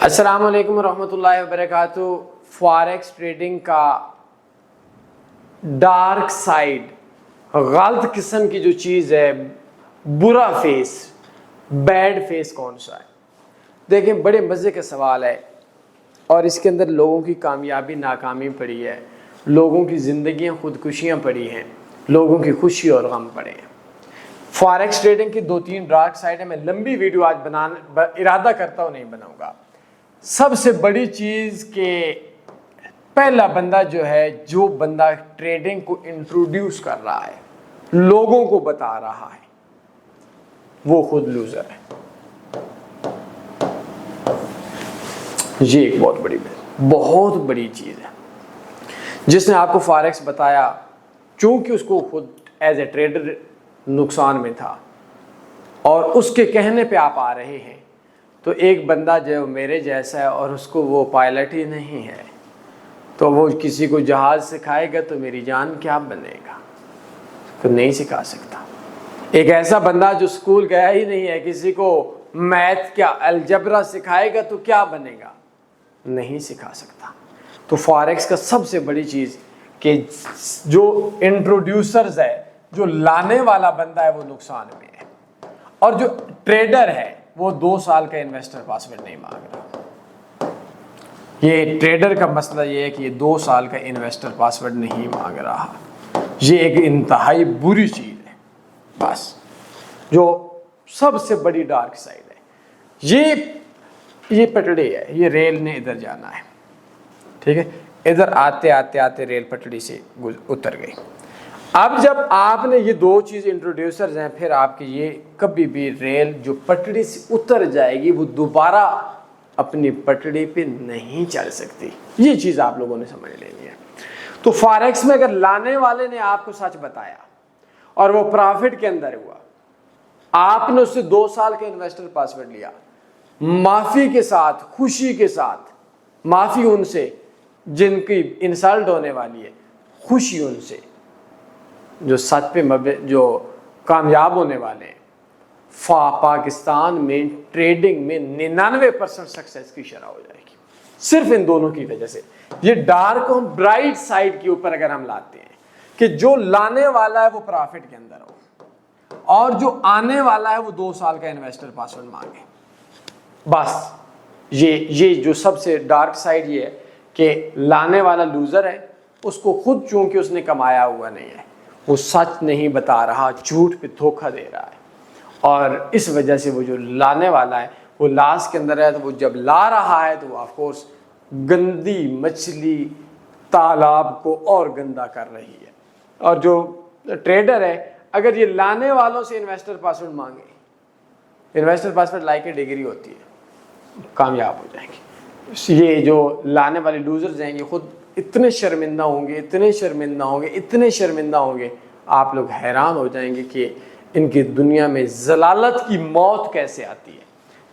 السلام علیکم ورحمۃ اللہ وبرکاتہ۔ فاریکس ٹریڈنگ کا ڈارک سائڈ، غلط قسم کی جو چیز ہے، برا فیس، بیڈ فیس کون سا ہے؟ دیکھیں، بڑے مزے کا سوال ہے اور اس کے اندر لوگوں کی کامیابی ناکامی پڑی ہے، لوگوں کی زندگیاں خودکشیاں پڑی ہیں، لوگوں کی خوشی اور غم پڑے ہیں۔ فاریکس ٹریڈنگ کی 2-3 ڈارک سائڈ ہے، میں لمبی ویڈیو آج بنانا ارادہ کرتا ہوں، نہیں بناؤں گا۔ سب سے بڑی چیز کہ پہلا بندہ جو بندہ ٹریڈنگ کو انٹروڈیوس کر رہا ہے، لوگوں کو بتا رہا ہے، وہ خود لوزر ہے۔ یہ ایک بہت بڑی چیز ہے۔ جس نے آپ کو فاریکس بتایا، چونکہ اس کو خود ایز اے ٹریڈر نقصان میں تھا اور اس کے کہنے پہ آپ آ رہے ہیں، تو ایک بندہ جو میرے جیسا ہے اور اس کو وہ پائلٹ ہی نہیں ہے، تو وہ کسی کو جہاز سکھائے گا تو میری جان کیا بنے گا؟ تو نہیں سکھا سکتا۔ ایک ایسا بندہ جو اسکول گیا ہی نہیں ہے، کسی کو میتھ کیا الجبرا سکھائے گا تو کیا بنے گا؟ نہیں سکھا سکتا۔ تو فاریکس کا سب سے بڑی چیز کہ جو انٹروڈیوسرز ہے، جو لانے والا بندہ ہے، وہ نقصان میں ہے، اور جو ٹریڈر ہے وہ 2 سال کا انویسٹر پاسورڈ نہیں مانگ رہا۔ یہ ٹریڈر کا مسئلہ یہ ہے کہ یہ 2 سال کا انویسٹر پاسورڈ نہیں مانگ رہا۔ یہ ایک انتہائی بری چیز ہے، بس جو سب سے بڑی ڈارک سائڈ ہے۔ یہ پٹڑی ہے، یہ ریل نے ادھر جانا ہے، ٹھیک ہے، ادھر آتے آتے آتے ریل پٹڑی سے اتر گئی۔ اب جب آپ نے یہ 2 چیز انٹروڈیوسرز ہیں، پھر آپ کی یہ کبھی بھی ریل جو پٹڑی سے اتر جائے گی وہ دوبارہ اپنی پٹڑی پہ نہیں چل سکتی۔ یہ چیز آپ لوگوں نے سمجھ لینی ہے۔ تو فاریکس میں اگر لانے والے نے آپ کو سچ بتایا اور وہ پرافٹ کے اندر ہوا، آپ نے اس سے 2 سال کا انویسٹر پاسورڈ لیا، معافی کے ساتھ، خوشی کے ساتھ، معافی ان سے جن کی انسلٹ ہونے والی ہے، خوشی ان سے جو سچ پہ جو کامیاب ہونے والے ہیں۔ پاکستان میں ٹریڈنگ میں 99% سکسیس کی شرح ہو جائے گی، صرف ان دونوں کی وجہ سے۔ یہ ڈارک اور برائٹ سائڈ کے اوپر اگر ہم لاتے ہیں کہ جو لانے والا ہے وہ پرافٹ کے اندر ہو اور جو آنے والا ہے وہ 2 سال کا انویسٹر پاسورڈ مانگے، بس یہ جو سب سے ڈارک سائڈ یہ ہے کہ لانے والا لوزر ہے، اس کو خود چونکہ اس نے کمایا ہوا نہیں ہے، وہ سچ نہیں بتا رہا، جھوٹ پہ دھوکہ دے رہا ہے، اور اس وجہ سے وہ جو لانے والا ہے وہ لاس کے اندر ہے، تو وہ جب لا رہا ہے تو وہ آف کورس گندی مچھلی تالاب کو اور گندا کر رہی ہے۔ اور جو ٹریڈر ہے، اگر یہ لانے والوں سے انویسٹر پاسورڈ مانگے، investor password like a degree ہوتی ہے، کامیاب ہو جائیں گے۔ یہ جو لانے والے لوزرز ہیں، یہ خود اتنے شرمندہ ہوں گے، اتنے شرمندہ ہوں گے، اتنے شرمندہ ہوں گے، آپ لوگ حیران ہو جائیں گے کہ ان کی دنیا میں ضلالت کی موت کیسے آتی ہے۔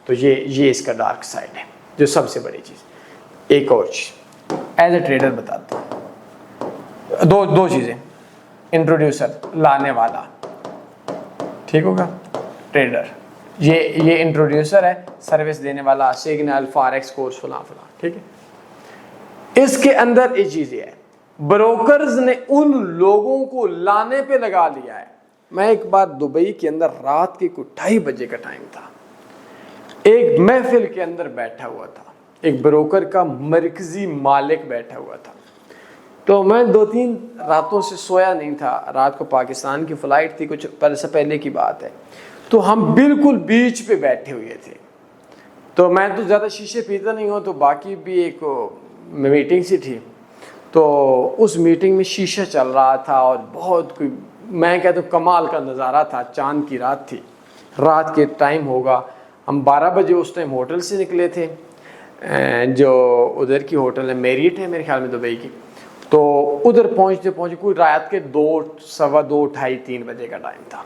تو یہ اس کا ڈارک سائڈ ہے، جو سب سے بڑی چیز۔ ایک اور چیز ایز اے ٹریڈر بتاتا ہوں، دو چیزیں، انٹروڈیوسر لانے والا، ٹھیک ہوگا، ٹریڈر، یہ انٹروڈیوسر ہے، سروس دینے والا، سگنل، فاریکس کورس، فلاں فلاں، ٹھیک ہے۔ اس کے اندر ایک چیز یہ ہے، بروکرز نے ان لوگوں کو لانے پہ لگا لیا ہے۔ میں ایک بار دبئی کے اندر رات کے 2:30 بجے کا ٹائم تھا، ایک محفل کے اندر بیٹھا ہوا تھا، ایک بروکر کا مرکزی مالک بیٹھا ہوا تھا۔ تو میں 2-3 راتوں سے سویا نہیں تھا، رات کو پاکستان کی فلائٹ تھی، کچھ سے پہلے کی بات ہے، تو ہم بالکل بیچ پہ بیٹھے ہوئے تھے۔ تو میں تو زیادہ شیشے پیتا نہیں ہوں، تو باقی بھی ایک میٹنگ سی تھی، تو اس میٹنگ میں شیشہ چل رہا تھا اور بہت کوئی، میں کہتا ہوں کمال کا نظارہ تھا، چاند کی رات تھی، رات کے ٹائم ہوگا، ہم 12 بجے اس ٹائم ہوٹل سے نکلے تھے، جو ادھر کی ہوٹل ہے، میریٹ ہے میرے خیال میں دبئی کی، تو ادھر پہنچتے کوئی رات کے 2، 2:15، 2:30، 3 بجے کا ٹائم تھا۔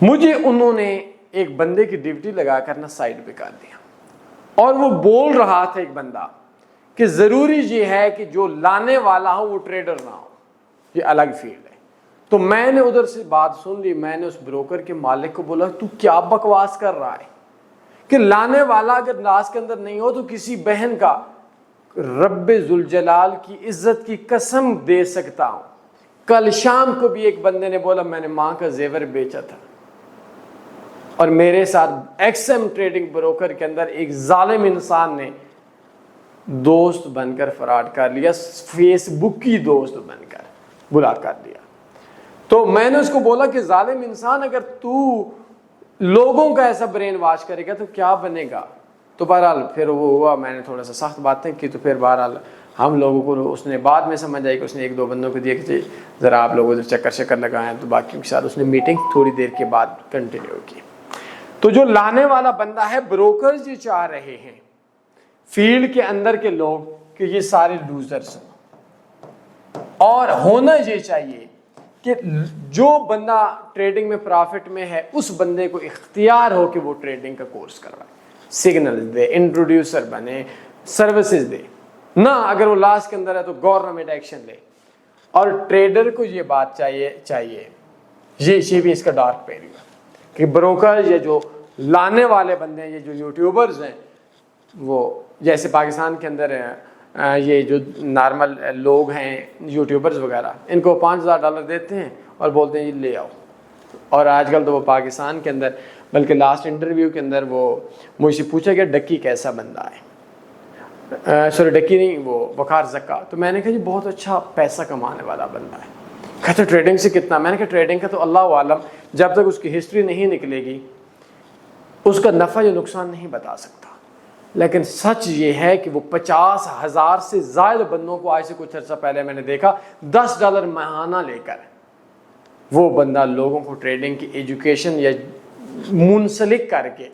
مجھے انہوں نے ایک بندے کی ڈیوٹی لگا کر نا سائڈ پہ کر دیا، اور وہ بول رہا تھا ایک بندہ کہ ضروری یہ ہے کہ جو لانے والا ہو وہ ٹریڈر نہ ہو، یہ الگ فیلڈ ہے۔ تو میں نے ادھر سے بات سن لی، میں نے اس بروکر کے مالک کو بولا تو کیا بکواس کر رہا ہے، کہ لانے والا اگر لاس کے اندر نہیں ہو تو کسی بہن کا رب ذوالجلال کی عزت کی قسم دے سکتا ہوں. کل شام کو بھی ایک بندے نے بولا میں نے ماں کا زیور بیچا تھا اور میرے ساتھ ایکس ایم ٹریڈنگ بروکر کے اندر ایک ظالم انسان نے دوست بن کر فراڈ کر لیا, فیس بک کی دوست بن کر بلا کر دیا. تو میں نے اس کو بولا کہ ظالم انسان اگر تو لوگوں کا ایسا برین واش کرے گا تو کیا بنے گا. تو بہرحال پھر وہ ہوا, میں نے تھوڑا سا سخت باتیں کی تو پھر بہرحال ہم لوگوں کو اس نے بعد میں سمجھ آئی کہ اس نے ایک دو بندوں کو دیا کہ ذرا آپ لوگوں سے چکر لگائیں, تو باقیوں کے ساتھ اس نے میٹنگ تھوڑی دیر کے بعد کنٹینیو کی. تو جو لانے والا بندہ ہے, بروکرز یہ چاہ رہے ہیں فیلڈ کے اندر کے لوگ کہ یہ سارے لوزرز ہیں, اور ہونا یہ چاہیے کہ جو بندہ ٹریڈنگ میں پرافٹ میں ہے اس بندے کو اختیار ہو کہ وہ ٹریڈنگ کا کورس کروائے, سگنل دے, انٹروڈیوسر بنے, سروسز دے نہ. اگر وہ لاس کے اندر ہے تو گورنمنٹ ایکشن لے. اور ٹریڈر کو یہ بات چاہیے یہ بھی اس کا ڈارک پیریڈ ہے کہ بروکر یہ جو لانے والے بندے ہیں, یہ جو یوٹیوبرز ہیں, وہ جیسے پاکستان کے اندر یہ جو نارمل لوگ ہیں یوٹیوبرز وغیرہ, ان کو $5,000 دیتے ہیں اور بولتے ہیں یہ لے آؤ. اور آج کل تو وہ پاکستان کے اندر, بلکہ لاسٹ انٹرویو کے اندر وہ مجھ سے پوچھا گیا ڈکی کیسا بندہ ہے, سوری ڈکی نہیں, وہ وقار زکا. تو میں نے کہا جی بہت اچھا پیسہ کمانے والا بندہ ہے. کہتے ٹریڈنگ سے کتنا؟ میں نے کہا ٹریڈنگ کا تو اللہ عالم, جب تک اس کی ہسٹری نہیں نکلے گی اس کا نفع یا نقصان نہیں بتا سکتا. لیکن سچ یہ ہے کہ وہ 50,000 سے زائد بندوں کو آج سے کچھ عرصہ پہلے میں نے دیکھا $10 ماہانہ لے کر وہ بندہ لوگوں کو ٹریڈنگ کی ایجوکیشن یا منسلک کر کے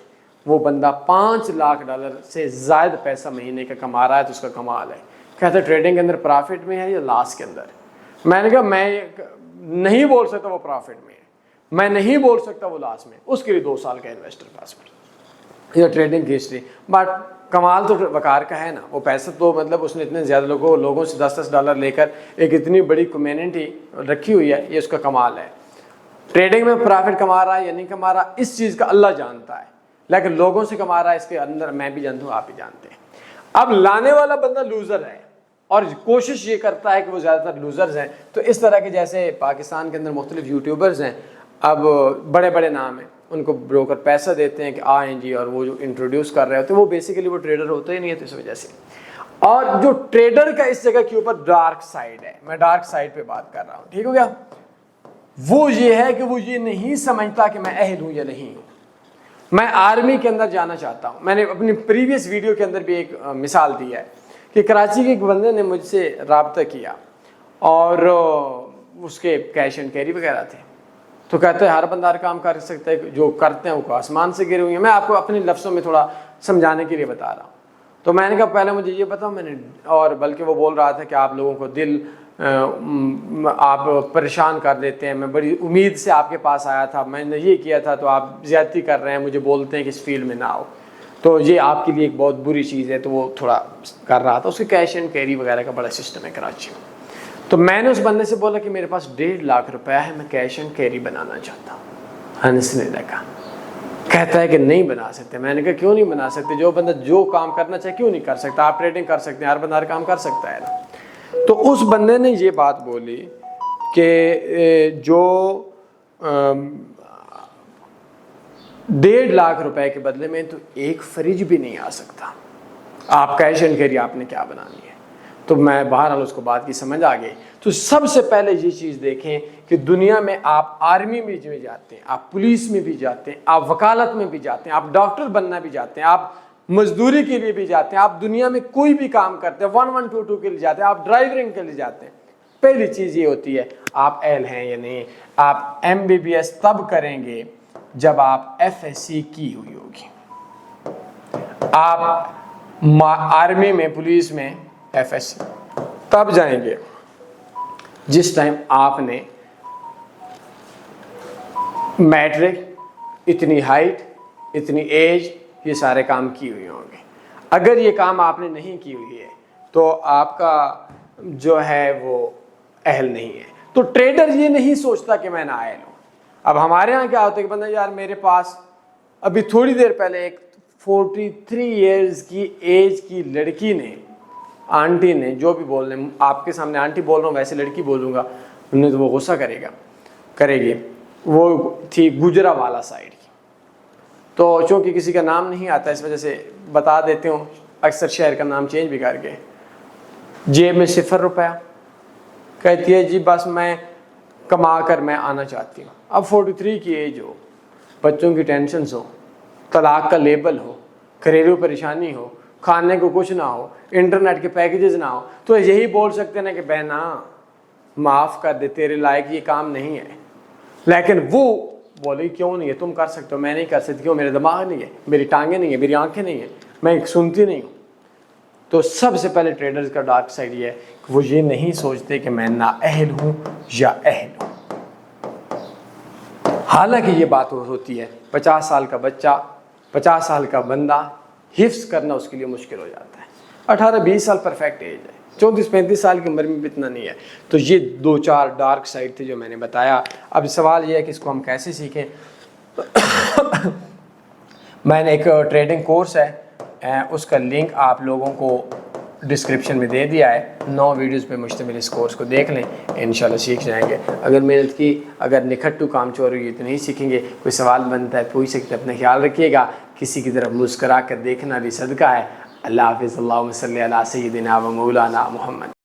وہ بندہ $5 لاکھ سے زائد پیسہ مہینے کا کما رہا ہے. تو اس کا کمال ہے. کہتے ٹریڈنگ کے اندر پرافٹ میں ہے یا لاس کے اندر؟ میں نے کہا میں نہیں بول سکتا وہ پرافٹ میں ہے, میں نہیں بول سکتا وہ لاس میں. اس کے لیے 2 سال کا انویسٹر پاس پر یہ ٹریڈنگ کی ہسٹری. بٹ کمال تو وقار کا ہے نا, وہ پیسہ تو مطلب اس نے اتنے زیادہ لوگوں سے $10 لے کر ایک اتنی بڑی کمیونٹی رکھی ہوئی ہے, یہ اس کا کمال ہے. ٹریڈنگ میں پرافٹ کما رہا ہے یا نہیں کما رہا اس چیز کا اللہ جانتا ہے, لیکن لوگوں سے کما رہا ہے اس کے اندر میں بھی جانتا ہوں, آپ بھی جانتے ہیں. اب لانے والا بندہ لوزر ہے اور کوشش یہ کرتا ہے کہ وہ زیادہ تر لوزرز ہیں. تو اس طرح کے جیسے پاکستان کے اندر مختلف یوٹیوبرز ہیں, اب بڑے بڑے نام ہیں, ان کو بروکر پیسہ دیتے ہیں کہ آئیں جی, اور وہ جو انٹروڈیوس کر رہے ہوتے ہیں وہ بیسیکلی وہ ٹریڈر ہوتے ہی نہیں ہے. تو اس وجہ سے اور جو ٹریڈر کا اس جگہ کے اوپر ڈارک سائڈ ہے, میں ڈارک سائڈ پہ بات کر رہا ہوں, ٹھیک ہو گیا, وہ یہ ہے کہ وہ یہ نہیں سمجھتا کہ میں اہل ہوں یا نہیں ہوں. میں آرمی کے اندر جانا چاہتا ہوں. میں نے اپنی پریویس ویڈیو کے اندر بھی ایک مثال دی ہے کہ کراچی کے ایک بندے نے مجھ سے رابطہ کیا اور اس کے کیش اینڈ کیری وغیرہ تھے. تو کہتے ہیں ہر بندہ ہر کام کر سکتا ہے, جو کرتے ہیں وہ آسمان سے گرے ہوئے ہیں. میں آپ کو اپنے لفظوں میں تھوڑا سمجھانے کے لیے بتا رہا ہوں. تو میں نے کہا پہلے مجھے یہ بتاؤ, میں نے, اور بلکہ وہ بول رہا تھا کہ آپ لوگوں کو دل آپ پریشان کر دیتے ہیں, میں بڑی امید سے آپ کے پاس آیا تھا, میں نے یہ کیا تھا تو آپ زیادتی کر رہے ہیں, مجھے بولتے ہیں کہ اس فیلڈ میں نہ آؤ, تو یہ آپ کے لیے ایک بہت بری چیز ہے. تو وہ تھوڑا کر رہا تھا, اس کے کیش اینڈ کیری وغیرہ کا بڑا سسٹم ہے کراچی میں. تو میں نے اس بندے سے بولا کہ میرے پاس $1.5 لاکھ ہے, میں کیش اینڈ کیری بنانا چاہتا ہوں. ہنسنے لگا, کہتا ہے کہ نہیں بنا سکتے. میں نے کہا کیوں نہیں بنا سکتے؟ جو بندہ جو کام کرنا چاہے کیوں نہیں کر سکتا؟ آپ ٹریڈنگ کر سکتے ہیں, ہر بندہ ہر کام کر سکتا ہے نا. تو اس بندے نے یہ بات بولی کہ جو $1.5 لاکھ کے بدلے میں تو ایک فریج بھی نہیں آ سکتا, آپ کیش اینڈ کیری آپ نے کیا بنانی ہے؟ تو میں بہرحال اس کو بات کی سمجھ آ گئی. تو سب سے پہلے یہ چیز دیکھیں کہ دنیا میں آپ آرمی میں بھی جاتے ہیں, آپ پولیس میں بھی جاتے ہیں, آپ وکالت میں بھی جاتے ہیں, آپ ڈاکٹر بننا بھی جاتے ہیں, آپ مزدوری کے لیے بھی جاتے ہیں, آپ دنیا میں کوئی بھی کام کرتے ہیں, 1122 کے لیے جاتے ہیں, آپ ڈرائیورنگ کے لیے جاتے ہیں. پہلی چیز یہ ہوتی ہے آپ اہل ہیں یا نہیں. آپ MBBS تب کریں گے جب آپ FSC کی ہوئی ہوگی. آپ آرمی میں, پولیس میں FSC تب جائیں گے جس ٹائم آپ نے میٹرک, اتنی ہائٹ, اتنی ایج, یہ سارے کام کی ہوئی ہوں گے. اگر یہ کام آپ نے نہیں کی ہوئی ہے تو آپ کا جو ہے وہ اہل نہیں ہے. تو ٹریڈر یہ نہیں سوچتا کہ میں نااہل ہوں. اب ہمارے ہاں کیا ہوتا ہے کہ بندہ یار میرے پاس ابھی تھوڑی دیر پہلے ایک 43 ایئرز کی ایج کی لڑکی نے، آنٹی نے، جو بھی بول رہے ہیں، آپ کے سامنے آنٹی بول رہا ہوں، ویسے لڑکی بولوں گا انہیں تو وہ غصہ کرے گی، وہ تھی گجرانوالہ سائڈ کی. تو چونکہ کسی کا نام نہیں آتا اس وجہ سے بتا دیتے ہوں، اکثر شہر کا نام چینج بھی کر کے. جیب میں 0 روپیہ، کہتی ہے جی بس میں کما کر میں آنا چاہتی ہوں. اب 43 کی ایج ہو، بچوں کی ٹینشنز ہو، طلاق کا لیبل ہو، گھریلو پریشانی ہو، کھانے کو کچھ نہ ہو، انٹرنیٹ کے پیکیجز نہ ہو، تو یہی بول سکتے ہیں نا کہ بہنا معاف کر دے، تیرے لائق یہ کام نہیں ہے. لیکن وہ بولے کیوں نہیں ہے، تم کر سکتے ہو، میں نہیں کر سکتی، کیوں؟ میرے دماغ نہیں ہے، میری ٹانگیں نہیں ہیں، میری آنکھیں نہیں ہیں، میں سنتی نہیں ہوں. تو سب سے پہلے ٹریڈرز کا ڈارک سائڈ یہ ہے کہ وہ یہ نہیں سوچتے کہ میں نااہل ہوں یا اہل ہوں. حالانکہ یہ بات ہوتی ہے، 50 سال کا بچہ، 50 سال کا بندہ حفظ کرنا اس کے لیے مشکل ہو جاتا ہے. 18-20 سال پرفیکٹ ایج ہے، 34-35 سال کی عمر میں بھی اتنا نہیں ہے. تو یہ 2-4 ڈارک سائڈ تھے جو میں نے بتایا. اب سوال یہ ہے کہ اس کو ہم کیسے سیکھیں. میں نے ایک ٹریڈنگ کورس ہے، اس کا لنک آپ لوگوں کو ڈسکرپشن میں دے دیا ہے. 9 ویڈیوز پہ مشتمل اس کورس کو دیکھ لیں، انشاءاللہ سیکھ جائیں گے. اگر محنت کی، اگر نکھٹو کام چور ہوئی تو نہیں سیکھیں گے. کوئی سوال بنتا ہے پوچھ سکتے، اپنا خیال رکھیے گا. کسی کی طرف مسکرا کر دیکھنا بھی صدقہ ہے. اللہ حافظ. اللہم صلی علی سیدنا و مولانا محمد.